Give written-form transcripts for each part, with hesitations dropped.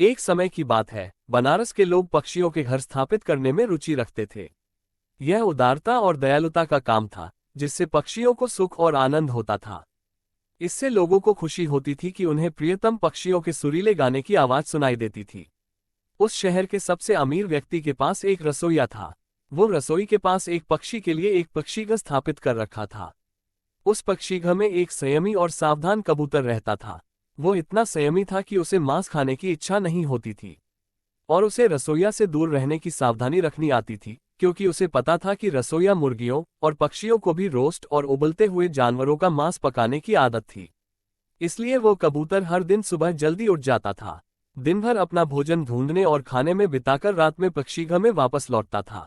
एक समय की बात है, बनारस के लोग पक्षियों के घर स्थापित करने में रुचि रखते थे। यह उदारता और दयालुता का काम था, जिससे पक्षियों को सुख और आनंद होता था। इससे लोगों को खुशी होती थी कि उन्हें प्रियतम पक्षियों के सुरीले गाने की आवाज सुनाई देती थी। उस शहर के सबसे अमीर व्यक्ति के पास एक रसोइया था। वो रसोई के पास एक पक्षी के लिए एक पक्षीघर स्थापित कर रखा था। उस पक्षीघर में एक संयमी और सावधान कबूतर रहता था। वो इतना संयमी था कि उसे मांस खाने की इच्छा नहीं होती थी, और उसे रसोइया से दूर रहने की सावधानी रखनी आती थी, क्योंकि उसे पता था कि रसोइया मुर्गियों और पक्षियों को भी रोस्ट और उबलते हुए जानवरों का मांस पकाने की आदत थी। इसलिए वो कबूतर हर दिन सुबह जल्दी उठ जाता था, दिन भर अपना भोजन ढूंढने और खाने में बिताकर रात में पक्षीघर में वापस लौटता था।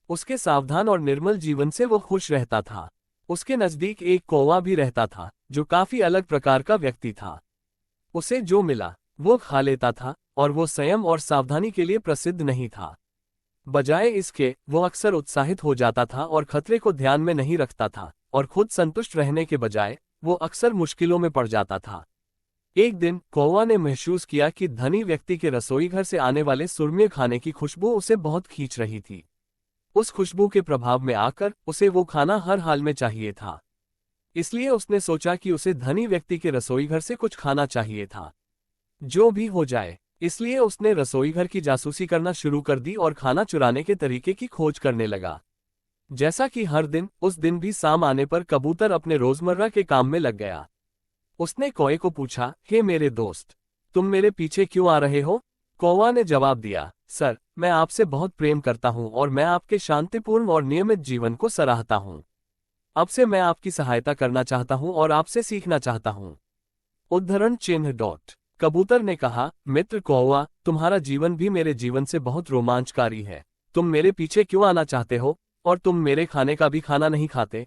उसके सावधान और निर्मल जीवन से वो खुश रहता था। उसके नजदीक एक कौवा भी रहता था, जो काफी अलग प्रकार का व्यक्ति था। उसे जो मिला वो खा लेता था, और वो संयम और सावधानी के लिए प्रसिद्ध नहीं था। बजाय इसके वो अक्सर उत्साहित हो जाता था और खतरे को ध्यान में नहीं रखता था, और खुद संतुष्ट रहने के बजाय वो अक्सर मुश्किलों में पड़ जाता था। एक दिन कौवा ने महसूस किया कि धनी व्यक्ति के रसोई घर से आने वाले सुरम्य खाने की खुशबू उसे बहुत खींच रही थी। उस खुशबू के प्रभाव में आकर उसे वो खाना हर हाल में चाहिए था। इसलिए उसने सोचा कि उसे धनी व्यक्ति के रसोई घर से कुछ खाना चाहिए था, जो भी हो जाए। इसलिए उसने रसोई घर की जासूसी करना शुरू कर दी और खाना चुराने के तरीके की खोज करने लगा। जैसा कि हर दिन, उस दिन भी शाम आने पर कबूतर अपने रोजमर्रा के काम में लग गया। उसने कौवे को पूछा, हे मेरे दोस्त, तुम मेरे पीछे क्यों आ रहे हो? कौवा ने जवाब दिया, सर, मैं आपसे बहुत प्रेम करता हूं और मैं आपके शांतिपूर्ण और नियमित जीवन को सराहता हूं। अब से मैं आपकी सहायता करना चाहता हूं और आपसे सीखना चाहता हूं। उद्धरण चिन्ह डॉट। कबूतर ने कहा, मित्र कौवा, तुम्हारा जीवन भी मेरे जीवन से बहुत रोमांचकारी है। तुम मेरे पीछे क्यों आना चाहते हो, और तुम मेरे खाने का भी खाना नहीं खाते?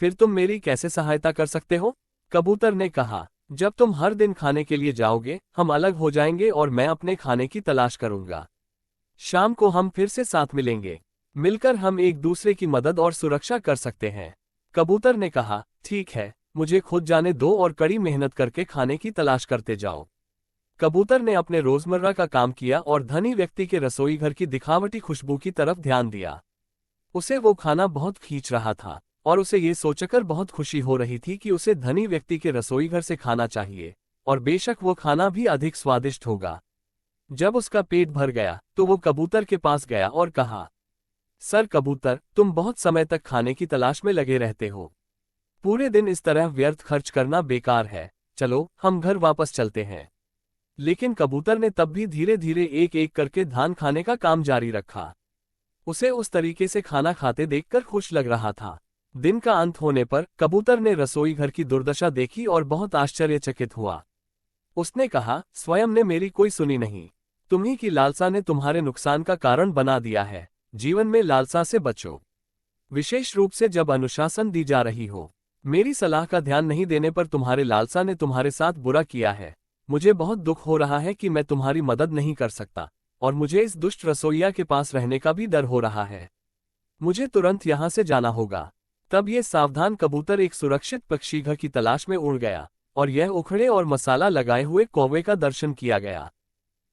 फिर तुम मेरी कैसे सहायता कर सकते हो? कबूतर ने कहा, जब तुम हर दिन खाने के लिए जाओगे, हम अलग हो जाएंगे और मैं अपने खाने की तलाश करूंगा। शाम को हम फिर से साथ मिलेंगे। मिलकर हम एक दूसरे की मदद और सुरक्षा कर सकते हैं। कबूतर ने कहा, ठीक है, मुझे खुद जाने दो और कड़ी मेहनत करके खाने की तलाश करते जाओ। कबूतर ने अपने रोजमर्रा का काम किया और धनी व्यक्ति के रसोई घर की दिखावटी खुशबू की तरफ ध्यान दिया। उसे वो खाना बहुत खींच रहा था, और उसे ये सोचकर बहुत खुशी हो रही थी कि उसे धनी व्यक्ति के रसोई घर से खाना चाहिए, और बेशक वो खाना भी अधिक स्वादिष्ट होगा। जब उसका पेट भर गया तो वो कबूतर के पास गया और कहा, सर कबूतर, तुम बहुत समय तक खाने की तलाश में लगे रहते हो। पूरे दिन इस तरह व्यर्थ खर्च करना बेकार है। चलो हम घर वापस चलते हैं। लेकिन कबूतर ने तब भी धीरे धीरे एक एक करके धान खाने का काम जारी रखा। उसे उस तरीके से खाना खाते देखकर खुश लग रहा था। दिन का अंत होने पर कबूतर ने रसोई घर की दुर्दशा देखी और बहुत आश्चर्यचकित हुआ। उसने कहा, स्वयं ने मेरी कोई सुनी नहीं। तुम्ही की लालसा ने तुम्हारे नुकसान का कारण बना दिया है। जीवन में लालसा से बचो, विशेष रूप से जब अनुशासन दी जा रही हो। मेरी सलाह का ध्यान नहीं देने पर तुम्हारे लालसा ने तुम्हारे साथ बुरा किया है। मुझे बहुत दुख हो रहा है कि मैं तुम्हारी मदद नहीं कर सकता, और मुझे इस दुष्ट रसोइया के पास रहने का भी डर हो रहा है। मुझे तुरंत यहाँ से जाना होगा। तब ये सावधान कबूतर एक सुरक्षित पक्षीघर की तलाश में उड़ गया, और यह उखड़े और मसाला लगाए हुए कौवे का दर्शन किया गया।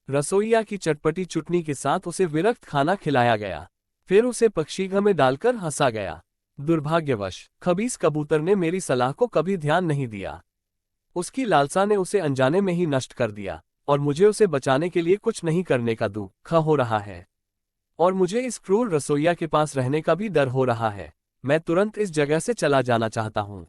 रसोइया की चटपटी चुटनी के साथ उसे विरक्त खाना खिलाया गया। फिर उसे पक्षीघर में डालकर हंसा गया। दुर्भाग्यवश खबीस कबूतर ने मेरी सलाह को कभी ध्यान नहीं दिया। उसकी लालसा ने उसे अनजाने में ही नष्ट कर दिया, और मुझे उसे बचाने के लिए कुछ नहीं करने का दुख हो रहा है। और मुझे इस क्रूर रसोइया के पास रहने का भी डर हो रहा है। मैं तुरंत इस जगह से चला जाना चाहता हूँ।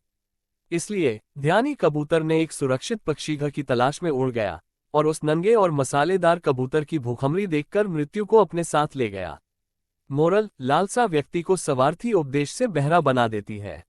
इसलिए ध्यानी कबूतर ने एक सुरक्षित पक्षीघर की तलाश में उड़ गया, और उस नंगे और मसालेदार कबूतर की भूखमरी देखकर मृत्यु को अपने साथ ले गया। मोरल, लालसा व्यक्ति को स्वार्थी उपदेश से बहरा बना देती है।